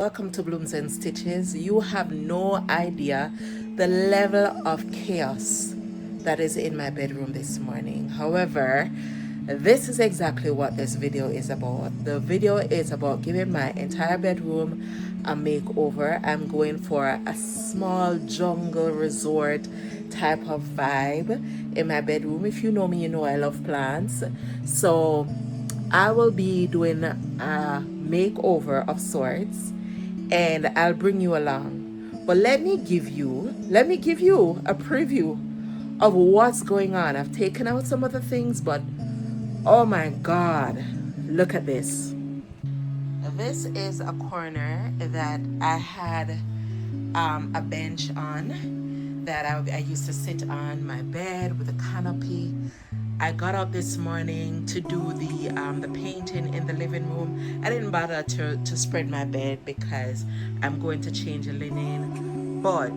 Welcome to Blooms and Stitches. You have no idea the level of chaos that is in my bedroom this morning. However, this is exactly what this video is about. The video is about giving my entire bedroom a makeover. I'm going for a small jungle resort type of vibe in my bedroom. If you know me, you know I love plants. So I will be doing a makeover of sorts and I'll bring you along. But let me give you a preview of what's going on. I've taken out some other things, but oh my God, look at this. This is a corner that I had a bench on that I used to sit on my bed with a canopy. I got up this morning to do the painting in the living room. I didn't bother to spread my bed because I'm going to change the linen, but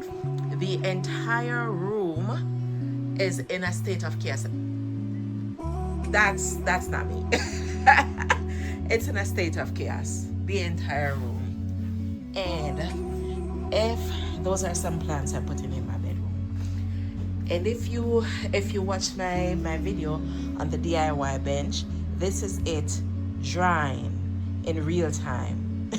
the entire room is in a state of chaos. That's not me. It's in a state of chaos, the entire room. And if those are some plants I'm putting in my bedroom. And if you watch my video on the DIY bench, this is it drying in real time.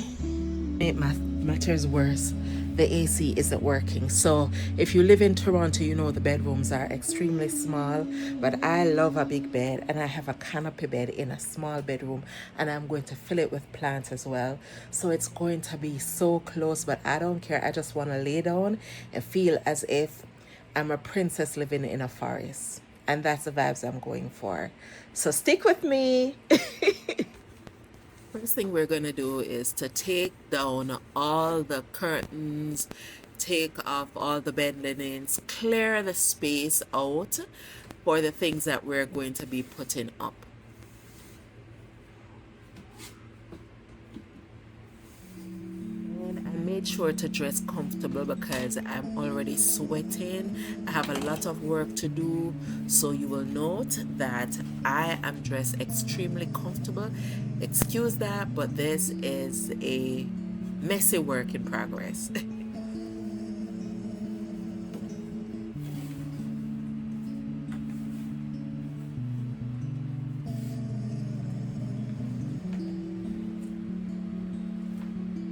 It matters worse. The AC isn't working. So if you live in Toronto, you know the bedrooms are extremely small, but I love a big bed and I have a canopy bed in a small bedroom and I'm going to fill it with plants as well. So it's going to be so close, but I don't care. I just want to lay down and feel as if I'm a princess living in a forest. And that's the vibes I'm going for. So stick with me. First thing we're going to do is to take down all the curtains, take off all the bed linens, clear the space out for the things that we're going to be putting up. And I made sure to dress comfortable because I'm already sweating. I have a lot of work to do, so you will note that I am dressed extremely comfortable. Excuse that, but this is a messy work in progress.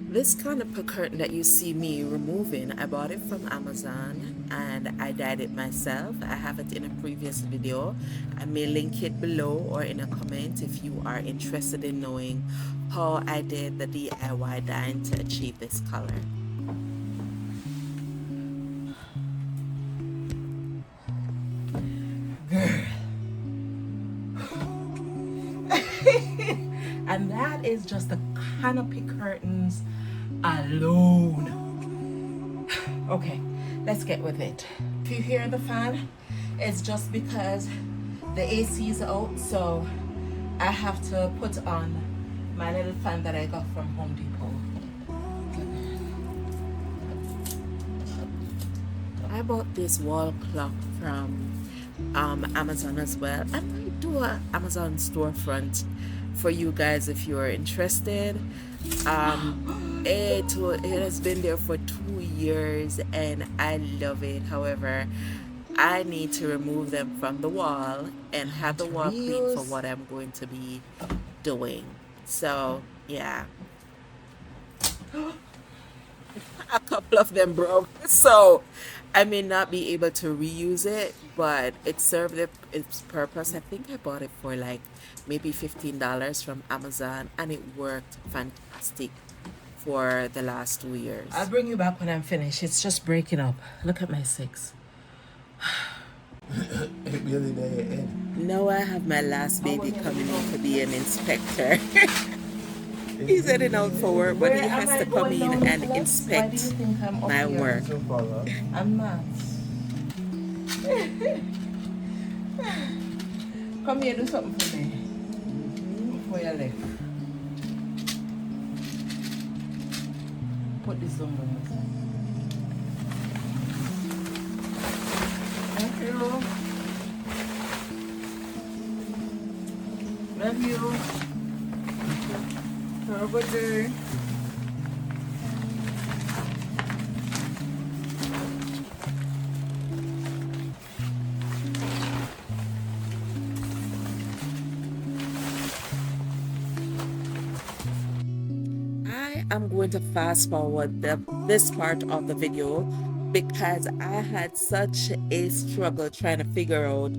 This canopy curtain that you see me removing, I bought it from Amazon and I dyed it myself. I have it in a previous video. I may link it below or in a comment if you are interested in knowing how I did the DIY dyeing to achieve this color. Girl. And that is just the canopy curtains alone. Okay, let's get with it. If you hear the fan, it's just because the AC is out, so I have to put on my little fan that I got from Home Depot. I bought this wall clock from Amazon as well. I might do an Amazon storefront for you guys if you're interested. It has been there for 2 years and I love it. However, I need to remove them from the wall and have the wall clean for what I'm going to be doing. So yeah, a couple of them broke, so I may not be able to reuse it, but it served its purpose. I think I bought it for like maybe $15 from Amazon and it worked fantastic for the last 2 years. I'll bring you back when I'm finished. It's just breaking up. Look at my 6. It really did. Now I have my last baby coming in to be an inspector. He's heading out for work, but he has to come in and inspect my work. I'm not. Come here, do something for me before you leave. Put this on the side. Thank you. Love you. Have a good day. am going to fast forward this part of the video because I had such a struggle trying to figure out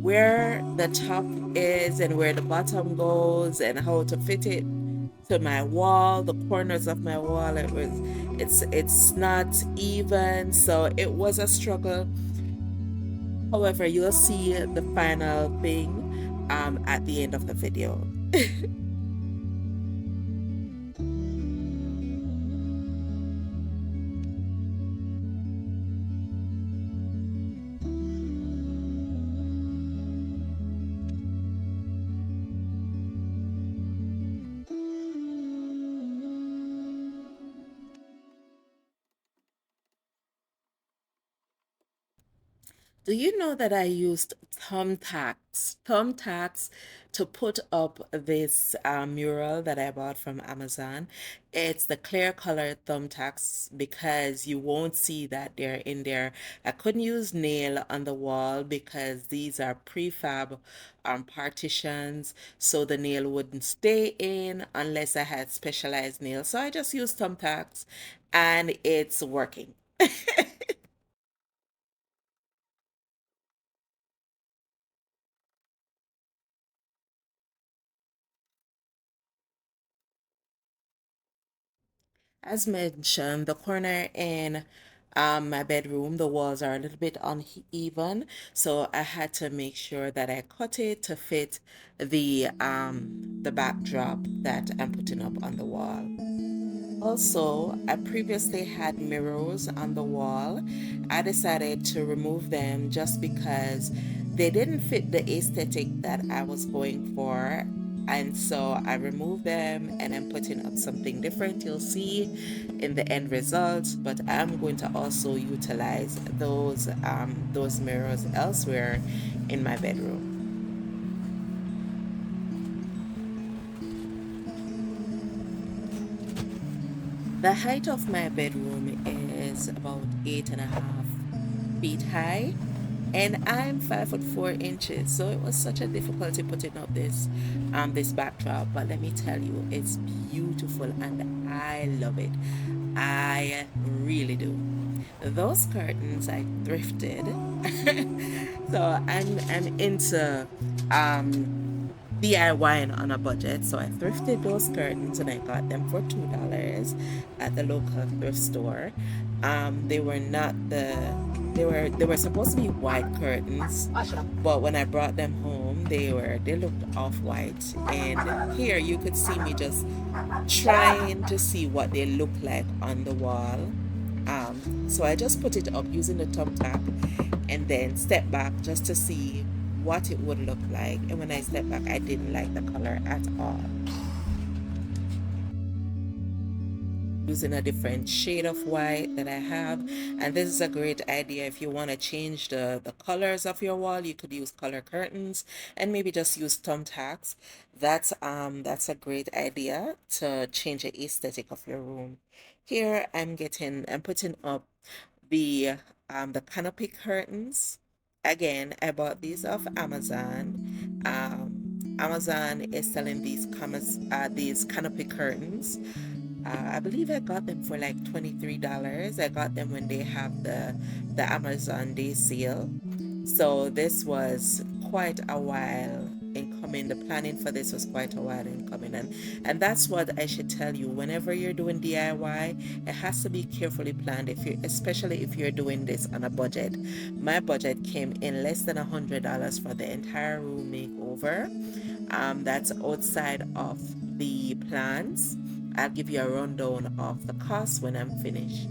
where the top is and where the bottom goes and how to fit it to my wall, the corners of my wall. It's not even, so it was a struggle. However, you'll see the final thing at the end of the video. Do you know that I used thumbtacks to put up this mural that I bought from Amazon? It's the clear colored thumbtacks because you won't see that they're in there. I couldn't use nail on the wall because these are prefab partitions, so the nail wouldn't stay in unless I had specialized nails. So I just used thumbtacks and it's working. As mentioned, the corner in my bedroom, the walls are a little bit uneven, so I had to make sure that I cut it to fit the backdrop that I'm putting up on the wall. Also, I previously had mirrors on the wall. I decided to remove them just because they didn't fit the aesthetic that I was going for. And so I removed them and I'm putting up something different. You'll see in the end result, but I'm going to also utilize those mirrors elsewhere in my bedroom. The height of my bedroom is about 8.5 feet high, and I'm 5 foot 4 inches. So it was such a difficulty putting up this backdrop. But let me tell you, it's beautiful and I love it. I really do. Those curtains I thrifted. So I'm into DIYing on a budget. So I thrifted those curtains and I got them for $2 at the local thrift store. They were not they were supposed to be white curtains, but when I brought them home, they looked off white. And here you could see me just trying to see what they look like on the wall. So I just put it up using the thumbtack and then step back just to see what it would look like. And when I stepped back, I didn't like the color at all. Using a different shade of white that I have, and this is a great idea if you want to change the colors of your wall. You could use color curtains and maybe just use thumbtacks. That's a great idea to change the aesthetic of your room. Here I'm putting up the canopy curtains. Again, I bought these off Amazon. Amazon is selling these canopy curtains. I believe I got them for like $23. I got them when they have the Amazon Day sale. So this was quite a while in coming. The planning for this was quite a while in coming, and that's what I should tell you. Whenever you're doing DIY, it has to be carefully planned. Especially if you're doing this on a budget. My budget came in less than $100 for the entire room makeover. That's outside of the plans. I'll give you a rundown of the cost when I'm finished.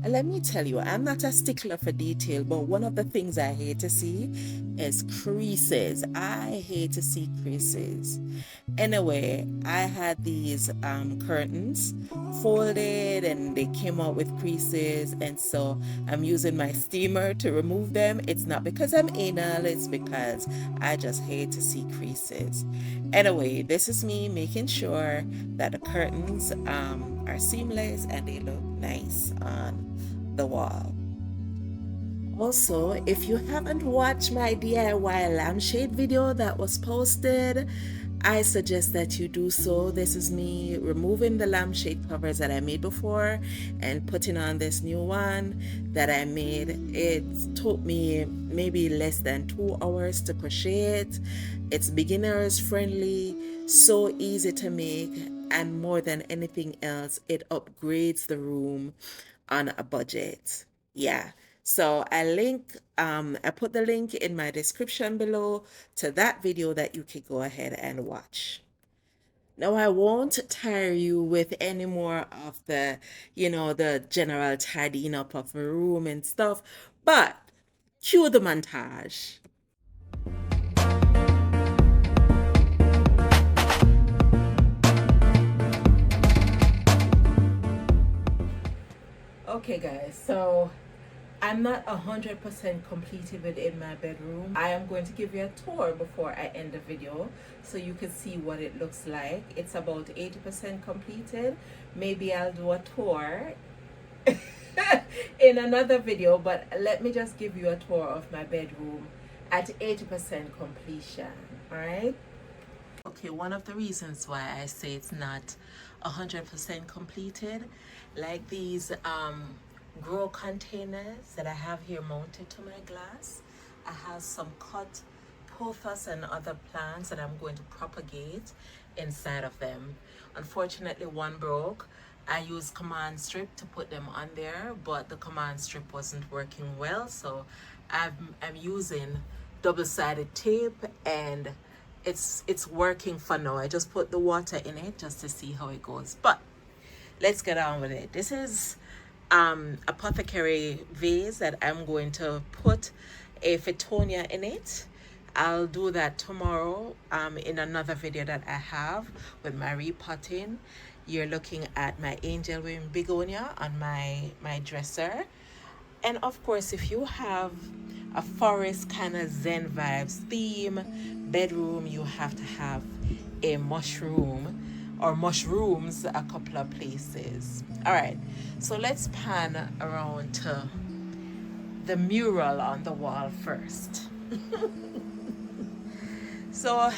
And let me tell you, I'm not a stickler for detail, but one of the things I hate to see is creases. I hate to see creases. Anyway, I had these curtains folded and they came out with creases, and so I'm using my steamer to remove them. It's not because I'm anal, it's because I just hate to see creases. Anyway, this is me making sure that the curtains are seamless and they look nice on the wall. Also, if you haven't watched my DIY lampshade video that was posted, I suggest that you do so. This is me removing the lampshade covers that I made before and putting on this new one that I made. It took me maybe less than 2 hours to crochet it. It's beginners friendly, so easy to make, and more than anything else, it upgrades the room on a budget. Yeah. So I put the link in my description below to that video that you could go ahead and watch. Now I won't tire you with any more of the general tidying up of the room and stuff, but cue the montage. Okay guys, so I'm not 100% completed within my bedroom. I am going to give you a tour before I end the video so you can see what it looks like. It's about 80% completed. Maybe I'll do a tour in another video, but let me just give you a tour of my bedroom at 80% completion. All right. Okay, one of the reasons why I say it's not 100% completed, like these grow containers that I have here mounted to my glass, I have some cut pothos and other plants that I'm going to propagate inside of them. Unfortunately, one broke. I used command strip to put them on there, but the command strip wasn't working well, so I'm using double-sided tape, and it's working for now. I just put the water in it just to see how it goes, but let's get on with it. This is apothecary vase that I'm going to put a Fittonia in it. I'll do that tomorrow in another video that I have with my repotting. You're looking at my angel wing begonia on my dresser. And of course, if you have a forest kind of zen vibes theme bedroom, you have to have a mushroom or mushrooms a couple of places. All right, so let's pan around to the mural on the wall first. So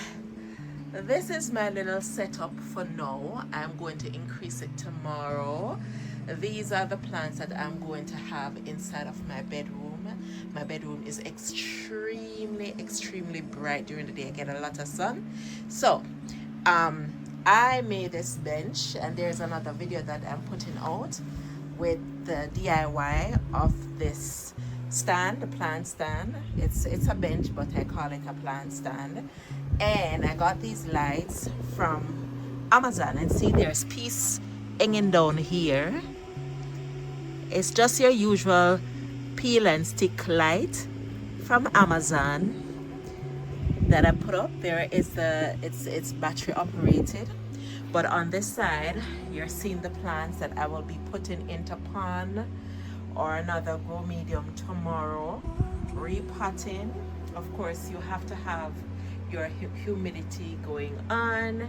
this is my little setup for now. I'm going to increase it tomorrow. These are the plants that I'm going to have inside of my bedroom. My bedroom is extremely bright during the day. I get a lot of sun. So I made this bench, and there's another video that I'm putting out with the DIY of this stand, the plant stand. It's a bench, but I call it a plant stand. And I got these lights from Amazon, and see there's piece hanging down here. It's just your usual peel and stick light from Amazon that I put up. There is it's battery operated, but on this side you're seeing the plants that I will be putting into pond or another grow medium tomorrow. Repotting, of course, you have to have your humidity going on.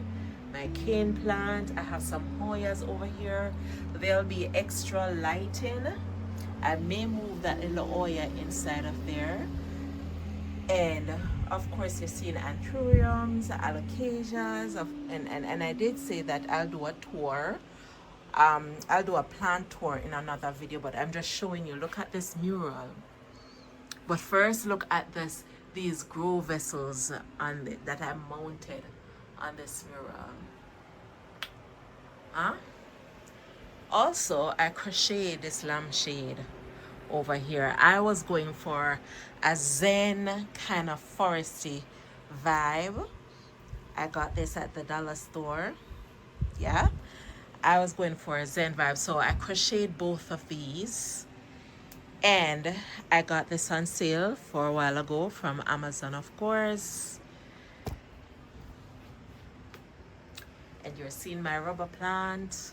My cane plant, I have some Hoyas over here. There'll be extra lighting. I may move that little Hoya inside of there. And of course, you're seeing anthuriums, alocasias, and I did say that I'll do a tour. I'll do a plant tour in another video, but I'm just showing you. Look at this mural. But first, look at these grow vessels that I mounted on this mural. Also, I crocheted this lampshade over here. I was going for a zen kind of foresty vibe. I got this at the dollar store. Yeah, I was going for a zen vibe, so I crocheted both of these, and I got this on sale for a while ago from Amazon, of course. And you're seeing my rubber plant.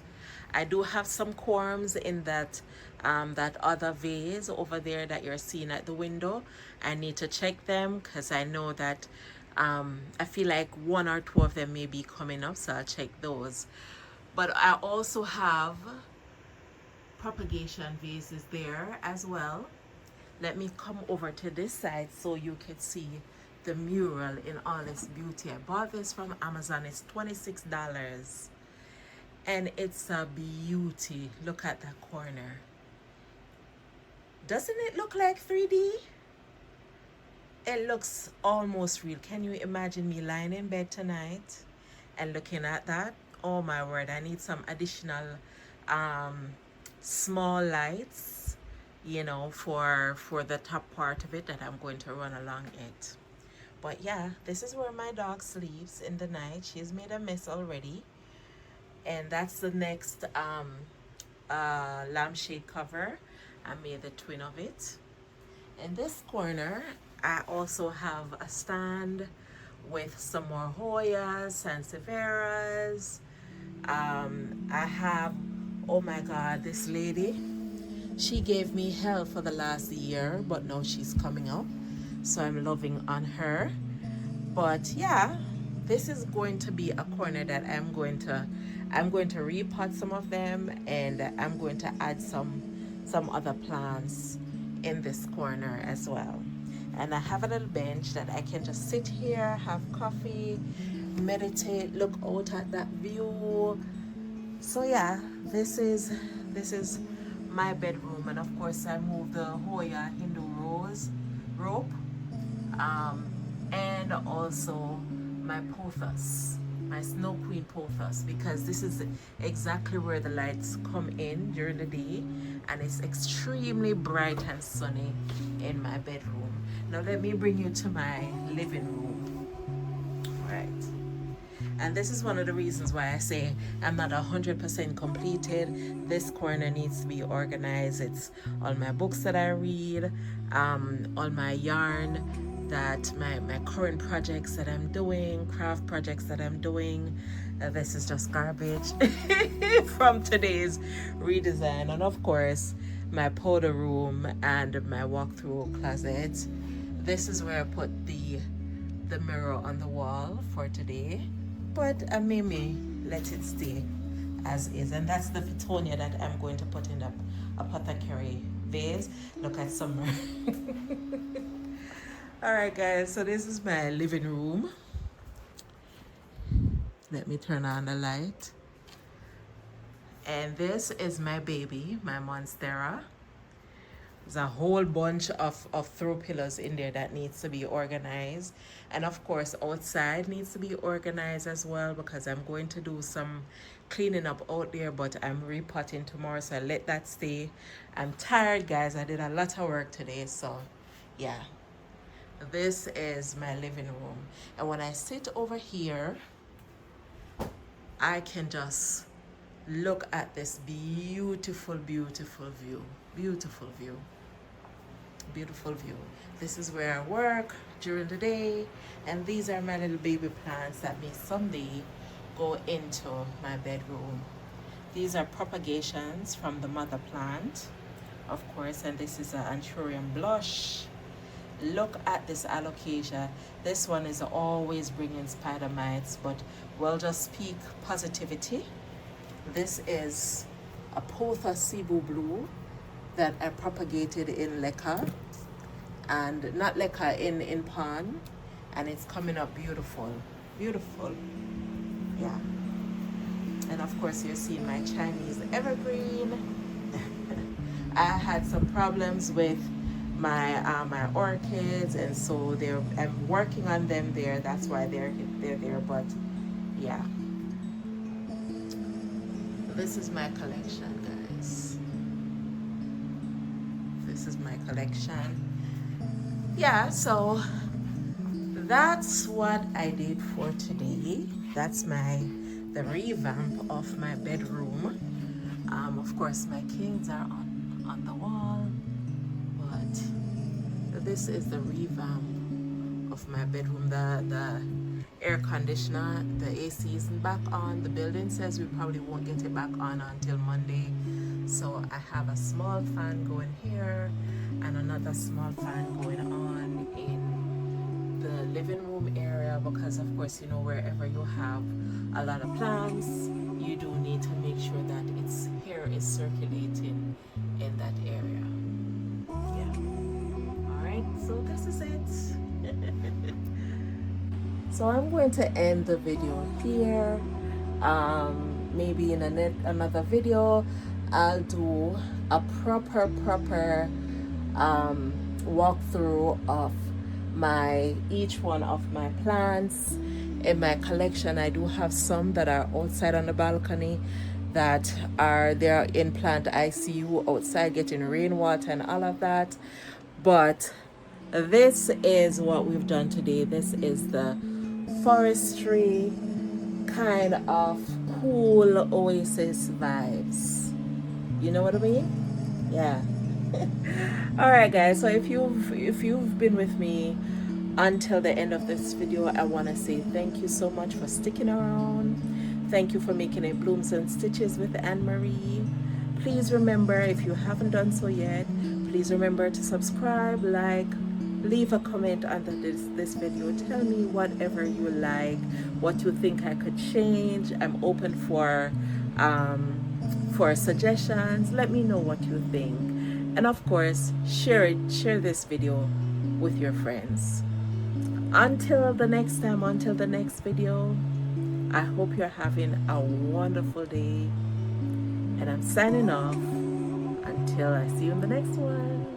I do have some corms in that other vase over there that you're seeing at the window. I need to check them because I know that I feel like 1 or 2 of them may be coming up, so I'll check those. But I also have propagation vases there as well. Let me come over to this side so you can see the mural in all its beauty. I bought this from Amazon. It's $26 and it's a beauty. Look at that corner. Doesn't it look like 3D? It looks almost real. Can you imagine me lying in bed tonight and looking at that? Oh my word, I need some additional small lights, you know, for the top part of it that I'm going to run along it. But yeah, this is where my dog sleeps in the night. She's made a mess already. And that's the next lampshade cover. I made the twin of it. In this corner, I also have a stand with some more Hoyas, Sansevieras. I have, oh my God, this lady. She gave me hell for the last year, but now she's coming up. So I'm loving on her. But yeah, this is going to be a corner that I'm going to repot some of them, and I'm going to add some other plants in this corner as well. And I have a little bench that I can just sit here, have coffee, meditate, look out at that view. So yeah, this is my bedroom. And of course I moved the Hoya Hindu rose rope, and also my pothos, my snow queen pothos, because this is exactly where the lights come in during the day, and it's extremely bright and sunny in my bedroom. Now let me bring you to my living room. Right. And this is one of the reasons why I say I'm not 100% completed. This corner needs to be organized. It's all my books that I read, all my yarn, that my current projects that I'm doing, craft projects that I'm doing. This is just garbage from today's redesign. And of course, my powder room and my walk-through closet. This is where I put the mirror on the wall for today. But I may let it stay as is. And that's the Pitonia that I'm going to put in the apothecary vase. Look at summer. Alright guys, so this is my living room. Let me turn on the light. And this is my baby, my Monstera. There's a whole bunch of throw pillows in there that needs to be organized. And of course, outside needs to be organized as well, because I'm going to do some cleaning up out there, but I'm repotting tomorrow, so I let that stay. I'm tired, guys. I did a lot of work today, so yeah. This is my living room. And when I sit over here, I can just look at this beautiful, beautiful view. Beautiful view. Beautiful view. This is where I work during the day, and these are my little baby plants that may someday go into my bedroom. These are propagations from the mother plant, of course, and this is an anthurium blush. Look at this alocasia. This one is always bringing spider mites, but we'll just speak positivity. This is a Pothos Cebu Blue that I propagated in Leca, and not Leca, in Pond, and it's coming up beautiful. Beautiful. Yeah. And of course you're seeing my Chinese evergreen. I had some problems with my orchids, and so I'm working on them there. That's why they're there. But yeah, this is my collection, guys. This is my collection. Yeah, so that's what I did for today. That's the revamp of my bedroom. Of course my kings are on the wall, but this is the revamp of my bedroom. The air conditioner, the AC isn't back on. The building says we probably won't get it back on until Monday. So I have a small fan going here and another small fan going on in the living room area, because of course, you know, wherever you have a lot of plants, you do need to make sure that air is circulating in that area. Yeah. All right, so this is it. So I'm going to end the video here. Maybe in another video I'll do a proper walkthrough of each one of my plants in my collection. I do have some that are outside on the balcony that they're in plant ICU outside getting rainwater and all of that. But this is what we've done today. This is the forestry kind of cool oasis vibes. You know what I mean? Yeah. All right, guys. So if you've been with me until the end of this video, I want to say thank you so much for sticking around. Thank you for making it blooms and stitches with Anne Marie. Please remember, if you haven't done so yet, please remember to subscribe, like, leave a comment under this video. Tell me whatever you like, what you think I could change. I'm open for suggestions. Let me know what you think, and of course share this video with your friends. Until the next time, until the next video, I hope you're having a wonderful day, and I'm signing off until I see you in the next one.